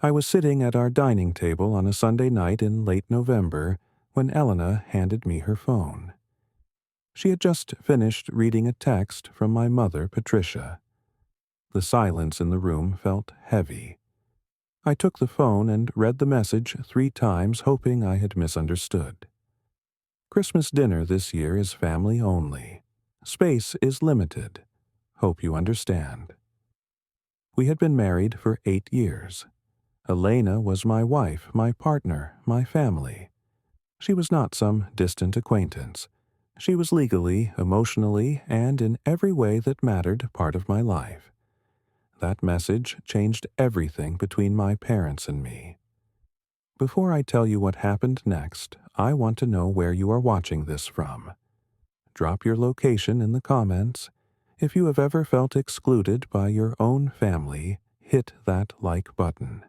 I was sitting at our dining table on a Sunday night in late November when Elena handed me her phone. She had just finished reading a text from my mother, Patricia. The silence in the room felt heavy. I took the phone and read the message 3 times, hoping I had misunderstood. Christmas dinner this year is family only. Space is limited. Hope you understand. We had been married for 8 years. Elena was my wife, my partner, my family. She was not some distant acquaintance. She was legally, emotionally, and in every way that mattered part of my life. That message changed everything between my parents and me. Before I tell you what happened next, I want to know where you are watching this from. Drop your location in the comments. If you have ever felt excluded by your own family, hit that like button.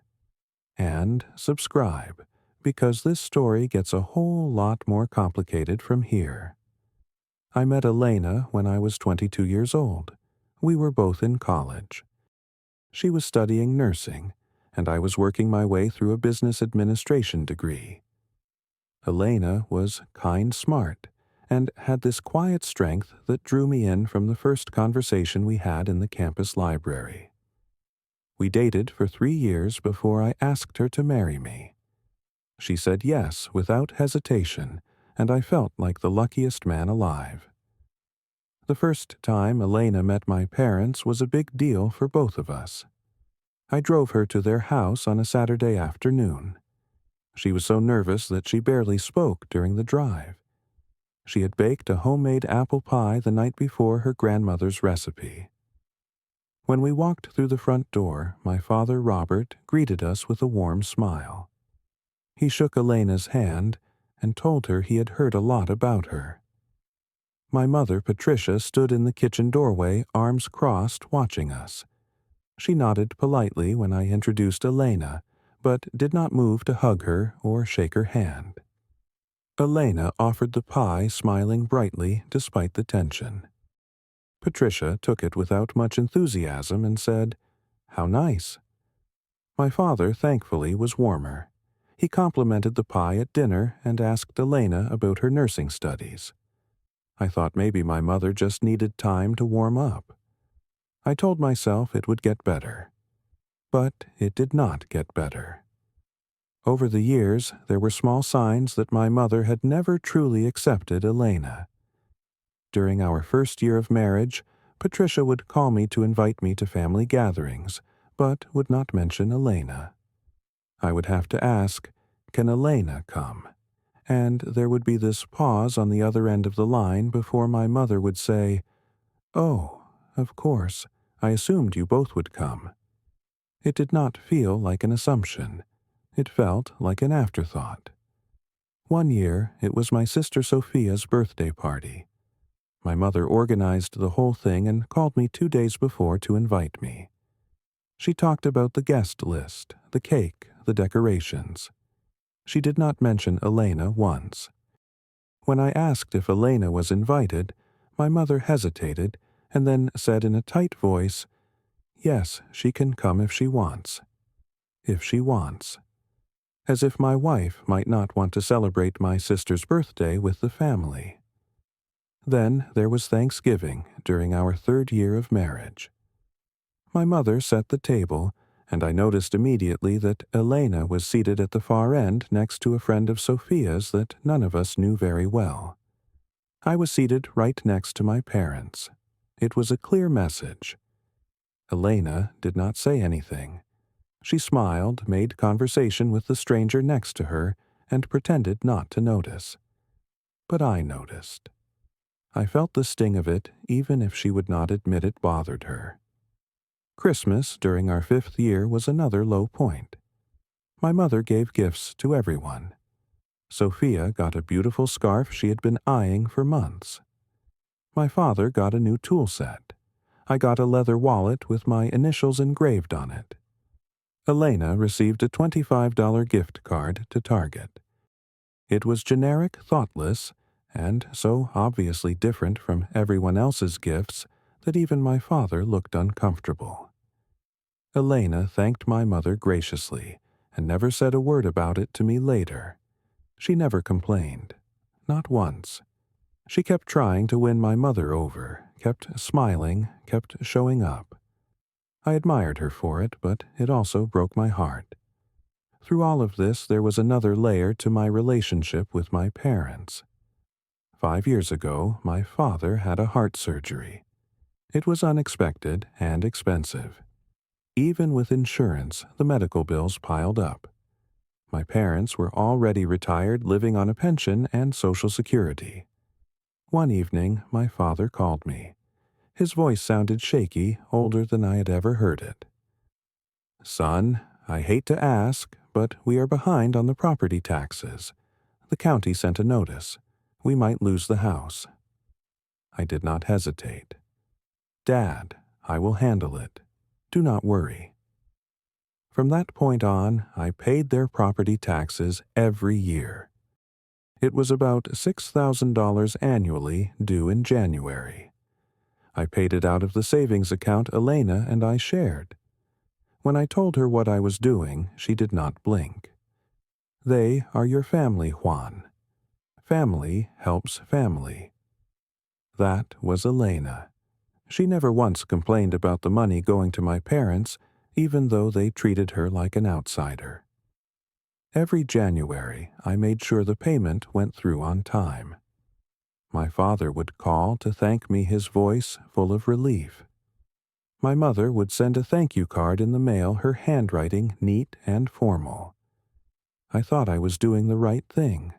And subscribe, because this story gets a whole lot more complicated from here. I met Elena when I was 22 years old. We were both in college. She was studying nursing, and I was working my way through a business administration degree. Elena was kind smart, and had this quiet strength that drew me in from the first conversation we had in the campus library. We dated for 3 years before I asked her to marry me. She said yes without hesitation, and I felt like the luckiest man alive. The first time Elena met my parents was a big deal for both of us. I drove her to their house on a Saturday afternoon. She was so nervous that she barely spoke during the drive. She had baked a homemade apple pie the night before her grandmother's recipe. When we walked through the front door, my father, Robert, greeted us with a warm smile. He shook Elena's hand and told her he had heard a lot about her. My mother, Patricia, stood in the kitchen doorway, arms crossed, watching us. She nodded politely when I introduced Elena, but did not move to hug her or shake her hand. Elena offered the pie, smiling brightly despite the tension. Patricia took it without much enthusiasm and said, "How nice." My father, thankfully, was warmer. He complimented the pie at dinner and asked Elena about her nursing studies. I thought maybe my mother just needed time to warm up. I told myself it would get better. But it did not get better. Over the years, there were small signs that my mother had never truly accepted Elena. During our first year of marriage, Patricia would call me to invite me to family gatherings, but would not mention Elena. I would have to ask, "Can Elena come?" And there would be this pause on the other end of the line before my mother would say, "Oh, of course, I assumed you both would come." It did not feel like an assumption. It felt like an afterthought. One year, it was my sister Sophia's birthday party. My mother organized the whole thing and called me 2 days before to invite me. She talked about the guest list, the cake, the decorations. She did not mention Elena once. When I asked if Elena was invited, my mother hesitated and then said in a tight voice, "Yes, she can come if she wants." If she wants. As if my wife might not want to celebrate my sister's birthday with the family. Then there was Thanksgiving during our 3rd year of marriage. My mother set the table, and I noticed immediately that Elena was seated at the far end next to a friend of Sophia's that none of us knew very well. I was seated right next to my parents. It was a clear message. Elena did not say anything. She smiled, made conversation with the stranger next to her, and pretended not to notice. But I noticed. I felt the sting of it, even if she would not admit it bothered her. Christmas, during our 5th year, was another low point. My mother gave gifts to everyone. Sophia got a beautiful scarf she had been eyeing for months. My father got a new tool set. I got a leather wallet with my initials engraved on it. Elena received a $25 gift card to Target. It was generic, thoughtless, and so obviously different from everyone else's gifts that even my father looked uncomfortable. Elena thanked my mother graciously and never said a word about it to me later. She never complained. Not once. She kept trying to win my mother over, kept smiling, kept showing up. I admired her for it, but it also broke my heart. Through all of this, there was another layer to my relationship with my parents. 5 years ago, my father had a heart surgery. It was unexpected and expensive. Even with insurance, the medical bills piled up. My parents were already retired, living on a pension and Social Security. One evening, my father called me. His voice sounded shaky, older than I had ever heard it. "Son, I hate to ask, but we are behind on the property taxes. The county sent a notice. We might lose the house." I did not hesitate. "Dad, I will handle it. Do not worry." From that point on, I paid their property taxes every year. It was about $6,000 annually, due in January. I paid it out of the savings account Elena and I shared. When I told her what I was doing, she did not blink. "They are your family, Juan. Family helps family." That was Elena. She never once complained about the money going to my parents, even though they treated her like an outsider. Every January, I made sure the payment went through on time. My father would call to thank me, his voice full of relief. My mother would send a thank you card in the mail, her handwriting neat and formal. I thought I was doing the right thing.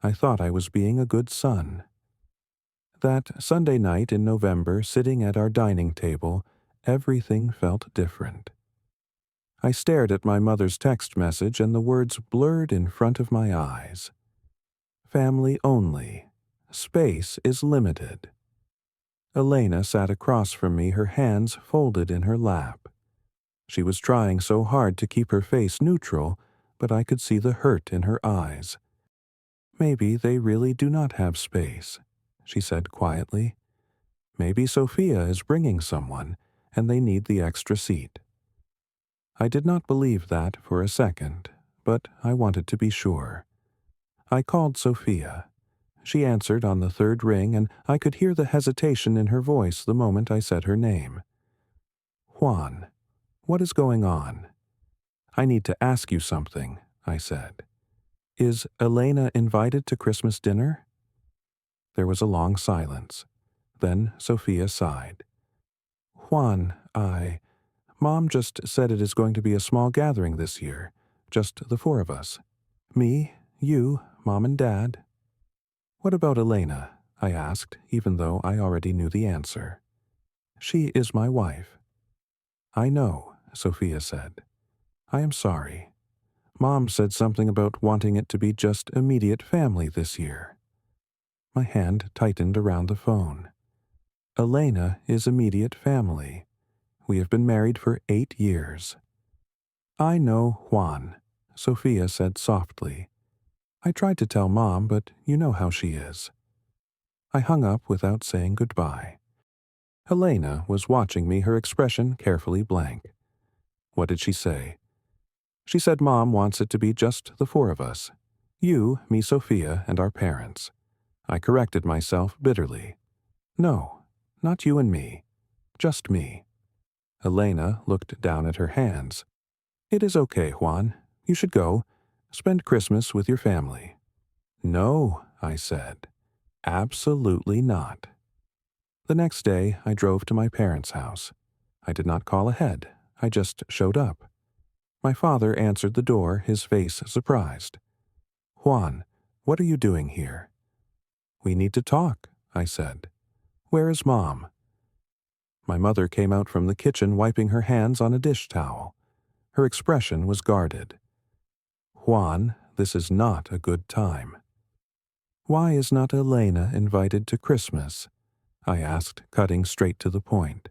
I thought I was being a good son. That Sunday night in November, sitting at our dining table, everything felt different. I stared at my mother's text message and the words blurred in front of my eyes. Family only. Space is limited. Elena sat across from me, her hands folded in her lap. She was trying so hard to keep her face neutral, but I could see the hurt in her eyes. "Maybe they really do not have space," she said quietly. "Maybe Sophia is bringing someone, and they need the extra seat." I did not believe that for a second, but I wanted to be sure. I called Sophia. She answered on the third ring, and I could hear the hesitation in her voice the moment I said her name. "Juan, what is going on?" "I need to ask you something," I said. "Is Elena invited to Christmas dinner?" There was a long silence. Then Sophia sighed. "Juan, Mom just said it is going to be a small gathering this year, just the four of us. Me, you, Mom and Dad." "What about Elena?" I asked, even though I already knew the answer. "She is my wife." "I know," Sophia said. "I am sorry. Mom said something about wanting it to be just immediate family this year." My hand tightened around the phone. "Elena is immediate family. We have been married for 8 years." "I know Juan," Sophia said softly. "I tried to tell Mom, but you know how she is." I hung up without saying goodbye. Helena was watching me, her expression carefully blank. "What did she say?" "She said Mom wants it to be just the four of us. You, me, Sophia, and our parents." I corrected myself bitterly. "No, not you and me. Just me." Elena looked down at her hands. "It is okay, Juan. You should go. Spend Christmas with your family." "No," I said. "Absolutely not." The next day, I drove to my parents' house. I did not call ahead. I just showed up. My father answered the door, his face surprised. "Juan, what are you doing here?" "We need to talk," I said. "Where is Mom?" My mother came out from the kitchen, wiping her hands on a dish towel. Her expression was guarded. "Juan, this is not a good time." "Why is not Elena invited to Christmas?" I asked, cutting straight to the point.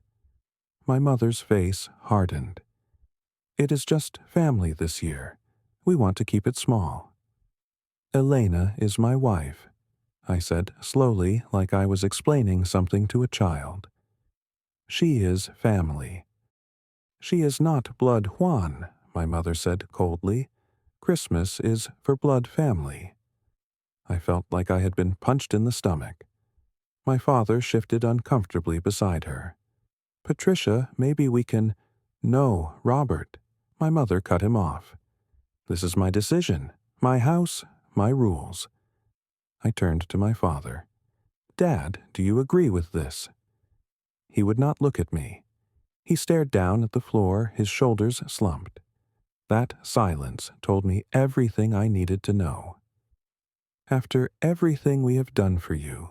My mother's face hardened. "It is just family this year. We want to keep it small." "Elena is my wife," I said slowly, like I was explaining something to a child. "She is family." She is not blood Juan, my mother said coldly. Christmas is for blood family. I felt like I had been punched in the stomach. My father shifted uncomfortably beside her. Patricia, maybe we can— No, Robert. My mother cut him off. This is my decision, my house, my rules. I turned to my father. Dad, do you agree with this? He would not look at me. He stared down at the floor, his shoulders slumped. That silence told me everything I needed to know. After everything we have done for you,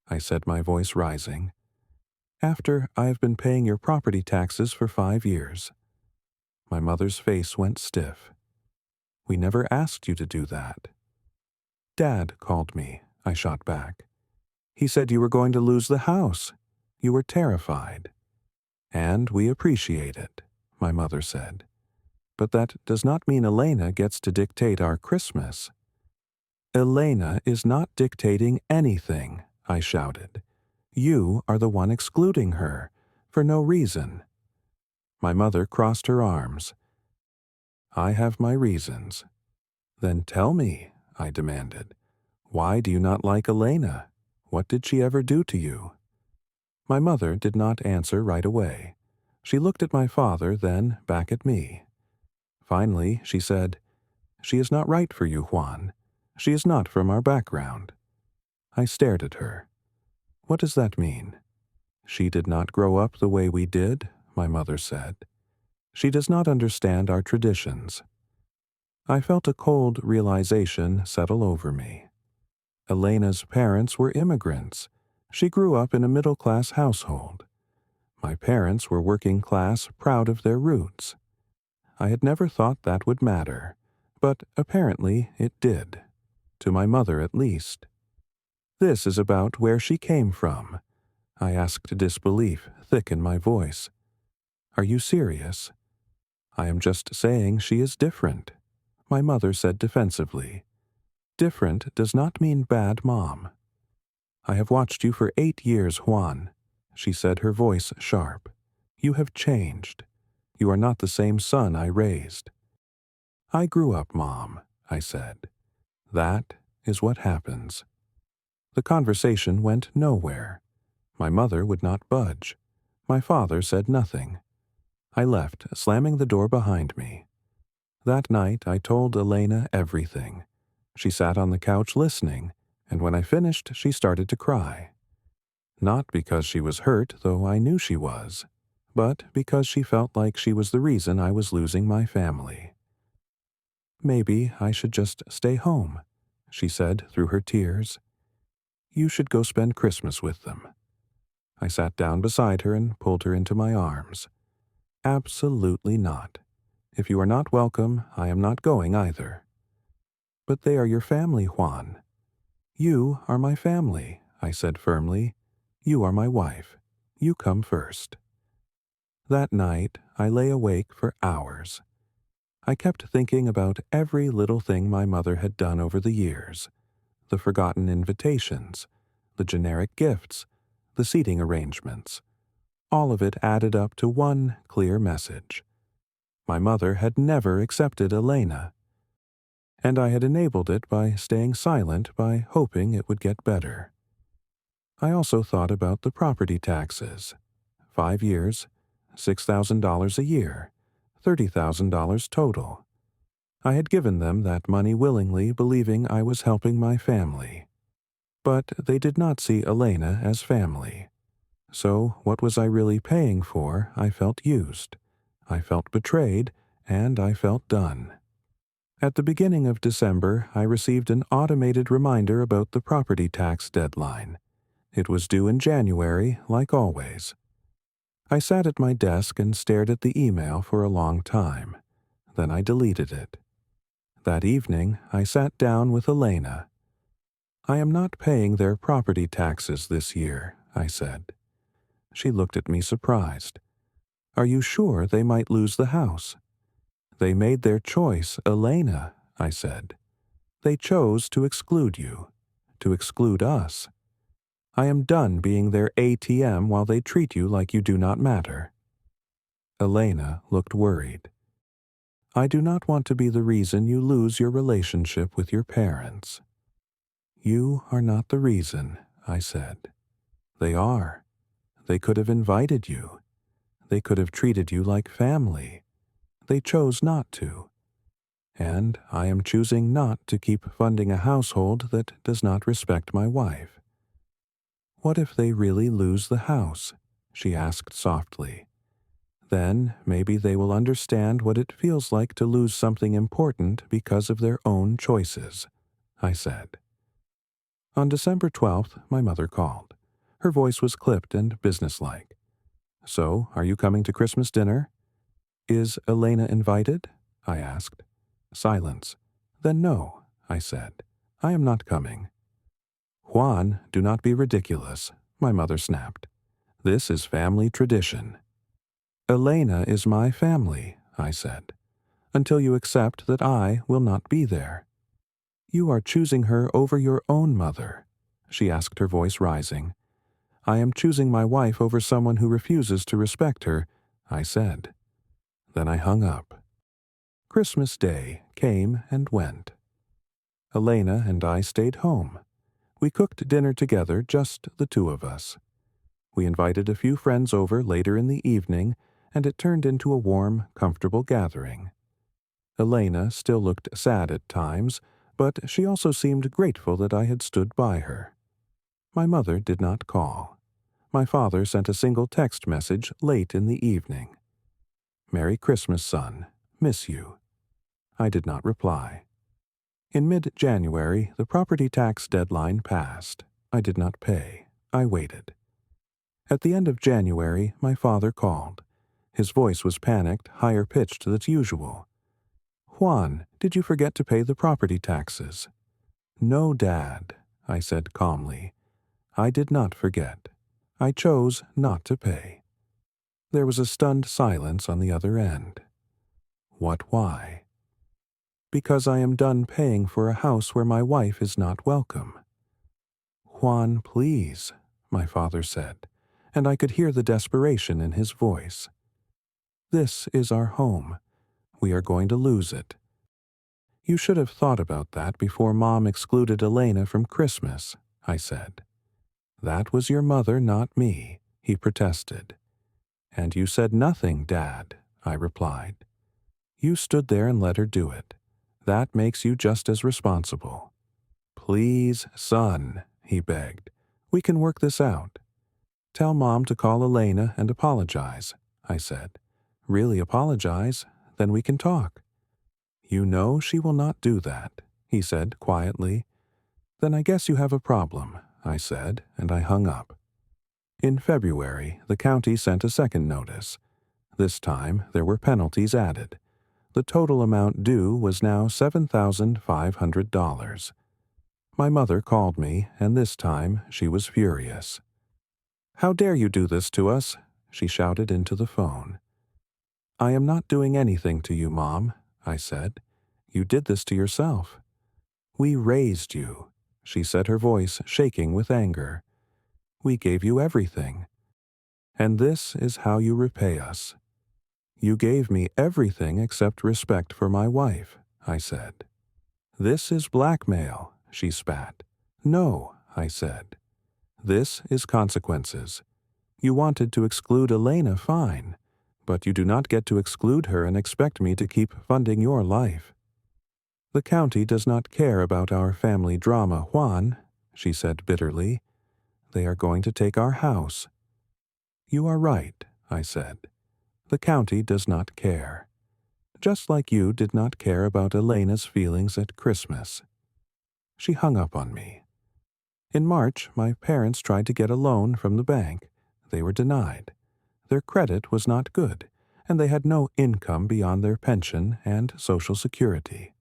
I said, my voice rising. After I have been paying your property taxes for 5 years. My mother's face went stiff. We never asked you to do that. Dad called me, I shot back. He said you were going to lose the house. You were terrified. And we appreciate it, my mother said. But that does not mean Elena gets to dictate our Christmas. Elena is not dictating anything, I shouted. You are the one excluding her, for no reason. My mother crossed her arms. I have my reasons. Then tell me, I demanded. Why do you not like Elena? What did she ever do to you? My mother did not answer right away. She looked at my father, then back at me. Finally, she said, She is not right for you, Juan. She is not from our background. I stared at her. What does that mean? She did not grow up the way we did, my mother said. She does not understand our traditions. I felt a cold realization settle over me. Elena's parents were immigrants. She grew up in a middle-class household. My parents were working class, proud of their roots. I had never thought that would matter, but apparently it did. To my mother, at least. This is about where she came from. I asked, disbelief thick in my voice. Are you serious? I am just saying she is different, my mother said defensively. Different does not mean bad, Mom. I have watched you for 8 years, Juan, she said, her voice sharp. You have changed. You are not the same son I raised. I grew up, Mom, I said. That is what happens. The conversation went nowhere. My mother would not budge. My father said nothing. I left, slamming the door behind me. That night I told Elena everything. She sat on the couch listening, and when I finished she started to cry. Not because she was hurt, though I knew she was, but because she felt like she was the reason I was losing my family. Maybe I should just stay home, she said through her tears. You should go spend Christmas with them. I sat down beside her and pulled her into my arms. Absolutely not. If you are not welcome, I am not going either. But they are your family, Juan. You are my family, I said firmly. You are my wife. You come first. That night, I lay awake for hours. I kept thinking about every little thing my mother had done over the years. The forgotten invitations, the generic gifts, the seating arrangements. All of it added up to one clear message. My mother had never accepted Elena, and I had enabled it by staying silent, by hoping it would get better. I also thought about the property taxes. 5 years, $6,000 a year, $30,000 total. I had given them that money willingly, believing I was helping my family. But they did not see Elena as family. So what was I really paying for? I felt used. I felt betrayed, and I felt done. At the beginning of December, I received an automated reminder about the property tax deadline. It was due in January, like always. I sat at my desk and stared at the email for a long time. Then I deleted it. That evening, I sat down with Elena. I am not paying their property taxes this year, I said. She looked at me surprised. Are you sure they might lose the house? They made their choice, Elena, I said. They chose to exclude you, to exclude us. I am done being their ATM while they treat you like you do not matter. Elena looked worried. I do not want to be the reason you lose your relationship with your parents. You are not the reason, I said. They are. They could have invited you. They could have treated you like family. They chose not to. And I am choosing not to keep funding a household that does not respect my wife. What if they really lose the house? She asked softly. Then maybe they will understand what it feels like to lose something important because of their own choices, I said. On December 12th, my mother called. Her voice was clipped and businesslike. So, are you coming to Christmas dinner? Is Elena invited? I asked. Silence. Then no, I said. I am not coming. Juan, do not be ridiculous, my mother snapped. This is family tradition. Elena is my family, I said, until you accept that I will not be there. You are choosing her over your own mother, she asked, her voice rising. I am choosing my wife over someone who refuses to respect her, I said. Then I hung up. Christmas Day came and went. Elena and I stayed home. We cooked dinner together, just the two of us. We invited a few friends over later in the evening, and it turned into a warm, comfortable gathering. Elena still looked sad at times, but she also seemed grateful that I had stood by her. My mother did not call. My father sent a single text message late in the evening. Merry Christmas, son. Miss you. I did not reply. In mid-January, the property tax deadline passed. I did not pay. I waited. At the end of January, my father called. His voice was panicked, higher-pitched than usual. Juan, did you forget to pay the property taxes? No, Dad, I said calmly. I did not forget. I chose not to pay. There was a stunned silence on the other end. What, why? Because I am done paying for a house where my wife is not welcome. Juan, please, my father said, and I could hear the desperation in his voice. This is our home. We are going to lose it. You should have thought about that before Mom excluded Elena from Christmas, I said. That was your mother, not me, he protested. And you said nothing, Dad, I replied. You stood there and let her do it. That makes you just as responsible. Please, son, he begged. We can work this out. Tell Mom to call Elena and apologize, I said. Really apologize? Then we can talk. You know she will not do that, he said quietly. Then I guess you have a problem, I said, and I hung up. In February, the county sent a second notice. This time, there were penalties added. The total amount due was now $7,500. My mother called me, and this time she was furious. How dare you do this to us? She shouted into the phone. I am not doing anything to you, Mom, I said. You did this to yourself. We raised you, she said, her voice shaking with anger. We gave you everything. And this is how you repay us. You gave me everything except respect for my wife, I said. This is blackmail, she spat. No, I said. This is consequences. You wanted to exclude Elena, fine, but you do not get to exclude her and expect me to keep funding your life. The county does not care about our family drama, Juan, she said bitterly. They are going to take our house. You are right, I said. The county does not care. Just like you did not care about Elena's feelings at Christmas. She hung up on me. In March, my parents tried to get a loan from the bank. They were denied. Their credit was not good, and they had no income beyond their pension and Social Security.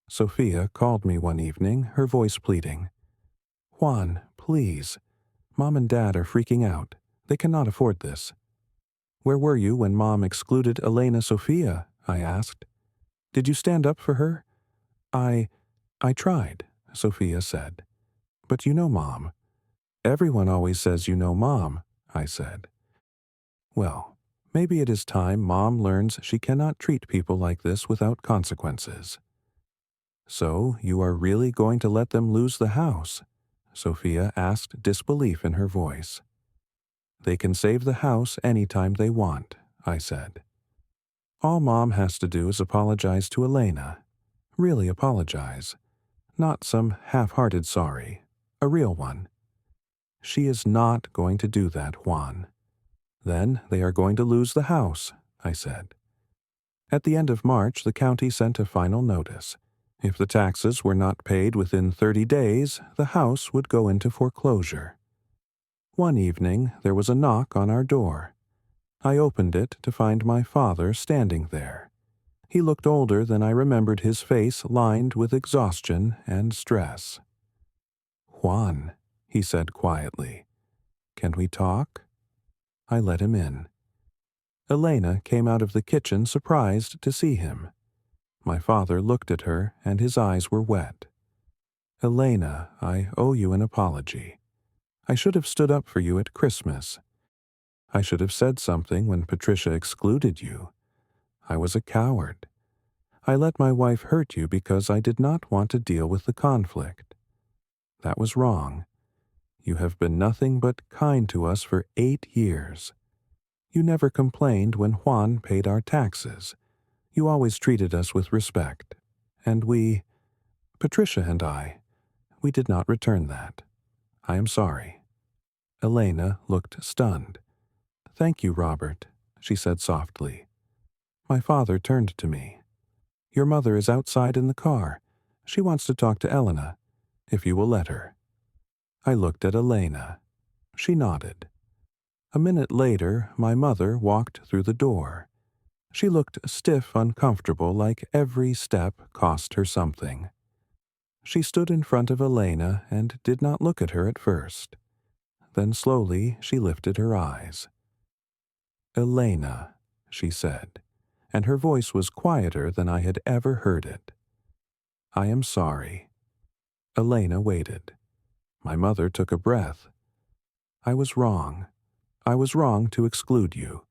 Sophia called me one evening, her voice pleading. Juan, please. Mom and Dad are freaking out. They cannot afford this. Where were you when Mom excluded Elena Sophia? I asked. Did you stand up for her? I tried, Sophia said. But you know Mom. Everyone always says you know Mom, I said. Well, Maybe it is time Mom learns she cannot treat people like this without consequences. So, you are really going to let them lose the house? Sophia asked, disbelief in her voice. They can save the house any time they want, I said. All Mom has to do is apologize to Elena. Really apologize. Not some half-hearted sorry. A real one. She is not going to do that, Juan. Then they are going to lose the house, I said. At the end of March, the county sent a final notice. If the taxes were not paid within 30 days, the house would go into foreclosure. One evening, there was a knock on our door. I opened it to find my father standing there. He looked older than I remembered, his face lined with exhaustion and stress. "Juan," he said quietly, "can we talk?" I let him in. Elena came out of the kitchen surprised to see him. My father looked at her, and his eyes were wet. "Elena, I owe you an apology. I should have stood up for you at Christmas. I should have said something when Patricia excluded you. I was a coward. I let my wife hurt you because I did not want to deal with the conflict. That was wrong. You have been nothing but kind to us for 8 years. You never complained when Juan paid our taxes. You always treated us with respect. And Patricia and I, we did not return that. I am sorry." Elena looked stunned. "Thank you, Robert," she said softly. My father turned to me. "Your mother is outside in the car. She wants to talk to Elena, if you will let her." I looked at Elena. She nodded. A minute later, my mother walked through the door. She looked stiff, uncomfortable, like every step cost her something. She stood in front of Elena and did not look at her at first. Then slowly she lifted her eyes. "Elena," she said, and her voice was quieter than I had ever heard it. "I am sorry." Elena waited. My mother took a breath. "I was wrong. I was wrong to exclude you.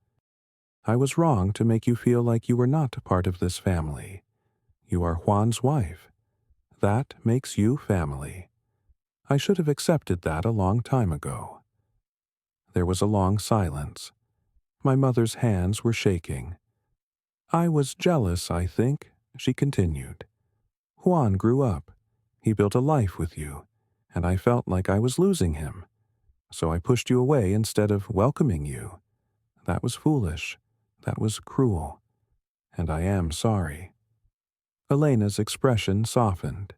I was wrong to make you feel like you were not part of this family. You are Juan's wife. That makes you family. I should have accepted that a long time ago." There was a long silence. My mother's hands were shaking. "I was jealous, I think," she continued. "Juan grew up. He built a life with you, and I felt like I was losing him. So I pushed you away instead of welcoming you. That was foolish. That was cruel. And I am sorry." Elena's expression softened.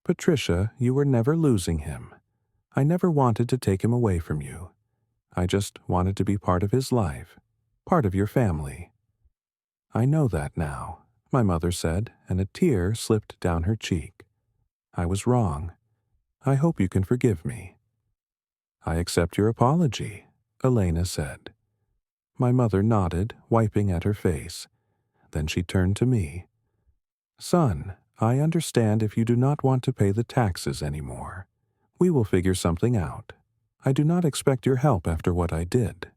"Patricia, you were never losing him. I never wanted to take him away from you. I just wanted to be part of his life, part of your family." "I know that now," my mother said, and a tear slipped down her cheek. "I was wrong. I hope you can forgive me." "I accept your apology," Elena said. My mother nodded, wiping at her face. Then she turned to me. "Son, I understand if you do not want to pay the taxes anymore. We will figure something out. I do not expect your help after what I did."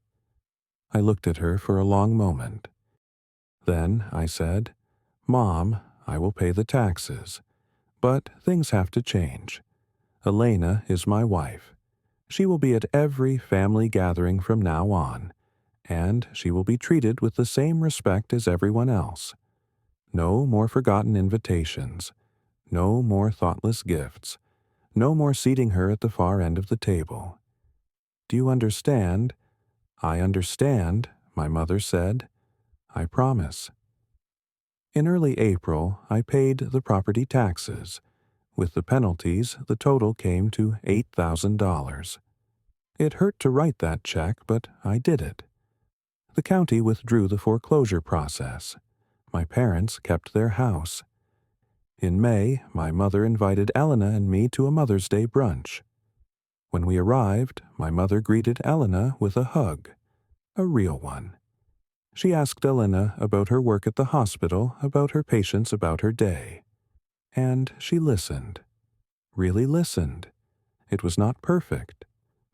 I looked at her for a long moment. Then I said, "Mom, I will pay the taxes. But things have to change. Elena is my wife. She will be at every family gathering from now on, and she will be treated with the same respect as everyone else. No more forgotten invitations. No more thoughtless gifts. No more seating her at the far end of the table. Do you understand?" "I understand," my mother said. "I promise." In early April, I paid the property taxes. With the penalties, the total came to $8,000. It hurt to write that check, but I did it. The county withdrew the foreclosure process. My parents kept their house. In May, my mother invited Elena and me to a Mother's Day brunch. When we arrived, my mother greeted Elena with a hug, a real one. She asked Elena about her work at the hospital, about her patients, about her day. And she listened. Really listened. It was not perfect.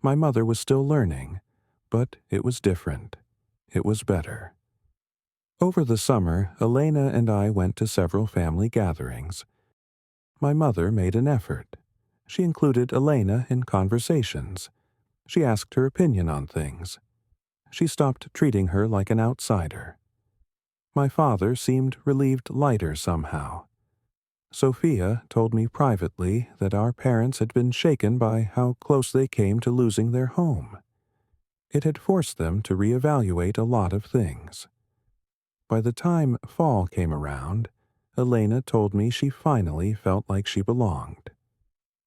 My mother was still learning, but it was different. it was better. Over the summer, Elena and I went to several family gatherings. My mother made an effort. She included Elena in conversations. She asked her opinion on things. She stopped treating her like an outsider. My father seemed relieved lighter somehow. Sophia told me privately that our parents had been shaken by how close they came to losing their home. It had forced them to reevaluate a lot of things. By the time fall came around, Elena told me she finally felt like she belonged.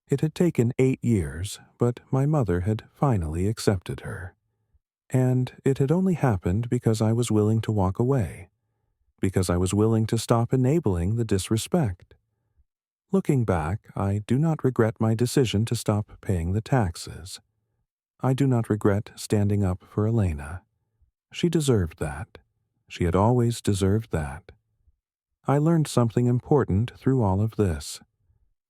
It had taken 8 years, but my mother had finally accepted her. And it had only happened because I was willing to walk away, because I was willing to stop enabling the disrespect. Looking back, I do not regret my decision to stop paying the taxes. I do not regret standing up for Elena. She deserved that. She had always deserved that. I learned something important through all of this.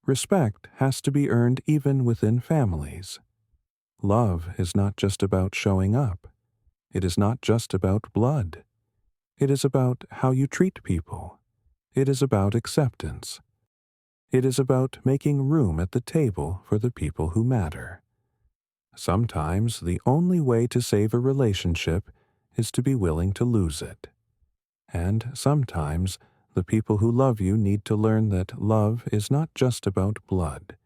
Respect has to be earned even within families. Love is not just about showing up. It is not just about blood. It is about how you treat people. It is about acceptance. It is about making room at the table for the people who matter. Sometimes the only way to save a relationship is to be willing to lose it. And sometimes the people who love you need to learn that love is not just about blood.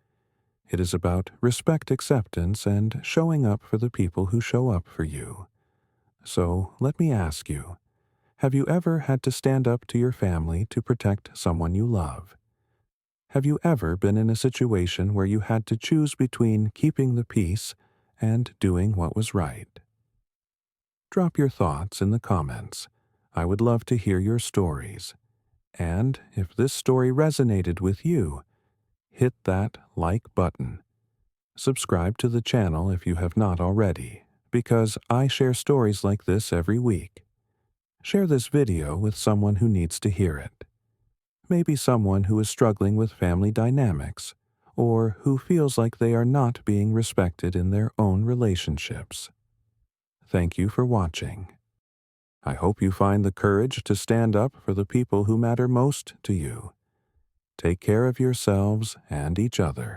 It is about respect, acceptance, and showing up for the people who show up for you. So let me ask you, have you ever had to stand up to your family to protect someone you love? Have you ever been in a situation where you had to choose between keeping the peace and doing what was right? Drop your thoughts in the comments. I would love to hear your stories. And if this story resonated with you, hit that like button. Subscribe to the channel if you have not already, because I share stories like this every week. Share this video with someone who needs to hear it. Maybe someone who is struggling with family dynamics, or who feels like they are not being respected in their own relationships. Thank you for watching. I hope you find the courage to stand up for the people who matter most to you. Take care of yourselves and each other.